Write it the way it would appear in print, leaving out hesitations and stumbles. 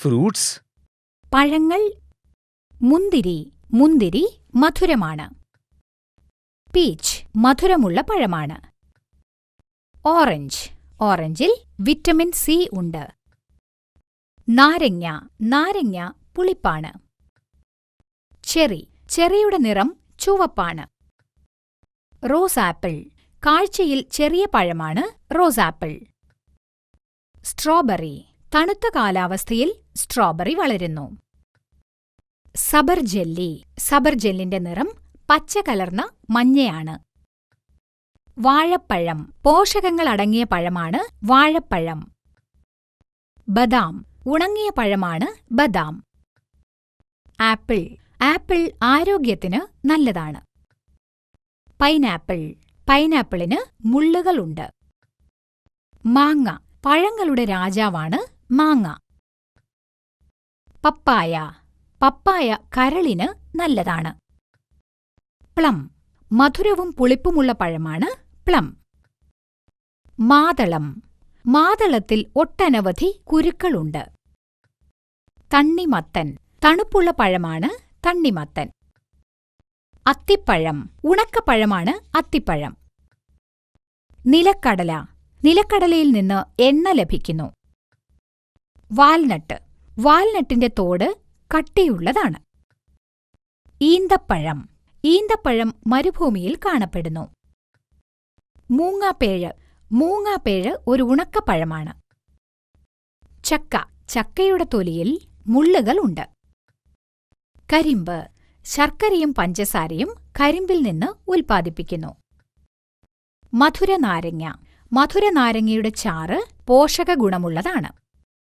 fruits. പഴങ്ങൾ. മുന്തിരി. മുന്തിരി മധുരമാണ്. പീച്ച് മധുരമുള്ള പഴമാണ്. ഓറഞ്ച്. ഓറഞ്ചിൽ വിറ്റമിൻ സി ഉണ്ട്. നാരങ്ങ. നാരങ്ങ പുളിപ്പാണ്. ചെറി. ചെറിയുടെ നിറം ചുവപ്പാണ്. റോസാപ്പിൾ. കാഴ്ചയിൽ ചെറിയ പഴമാണ് റോസാപ്പിൾ. സ്ട്രോബെറി. തണുത്ത കാലാവസ്ഥയിൽ സ്ട്രോബെറി വളരുന്നു. സബർജെല്ലി. സബർജെല്ലിന്റെ നിറം പച്ച കലർന്ന മഞ്ഞയാണ്. വാഴപ്പഴം. പോഷകങ്ങൾ അടങ്ങിയ പഴമാണ് വാഴപ്പഴം. ബദാം. ഉണങ്ങിയ പഴമാണ് ബദാം. ആപ്പിൾ. ആപ്പിൾ ആരോഗ്യത്തിന് നല്ലതാണ്. പൈനാപ്പിൾ. പൈനാപ്പിളിന് മുള്ളുകളുണ്ട്. മാങ്ങ. പഴങ്ങളുടെ രാജാവാണ് മാങ്ങ. പപ്പായ. പപ്പായ കരളിന് നല്ലതാണ്. പ്ലം. മധുരവും പുളിപ്പുമുള്ള പഴമാണ് പ്ലം. മാതളം. മാതളത്തിൽ ഒട്ടനവധി കുരുക്കളുണ്ട്. തണ്ണിമത്തൻ. തണുപ്പുള്ള പഴമാണ് തണ്ണിമത്തൻ. അത്തിപ്പഴം. ഉണക്കപ്പഴമാണ് അത്തിപ്പഴം. നിലക്കടല. നിലക്കടലയിൽ നിന്ന് എണ്ണ ലഭിക്കുന്നു. വാൽനട്ട്. വാൽനട്ടിന്റെ തോട് കട്ടിയുള്ളതാണ്. ഈന്തപ്പഴം. ഈന്തപ്പഴം മരുഭൂമിയിൽ കാണപ്പെടുന്നു. മൂങ്ങാപ്പേഴ്. മൂങ്ങാപ്പേഴ് ഒരു ഉണക്കപ്പഴമാണ്. ചക്ക. ചക്കയുടെ തൊലിയിൽ മുള്ളുകളുണ്ട്. കരിമ്പ്. ശർക്കരയും പഞ്ചസാരയും കരിമ്പിൽ നിന്ന് ഉൽപ്പാദിപ്പിക്കുന്നു. മധുരനാരങ്ങ. മധുരനാരങ്ങയുടെ ചാറ് പോഷകഗുണമുള്ളതാണ്.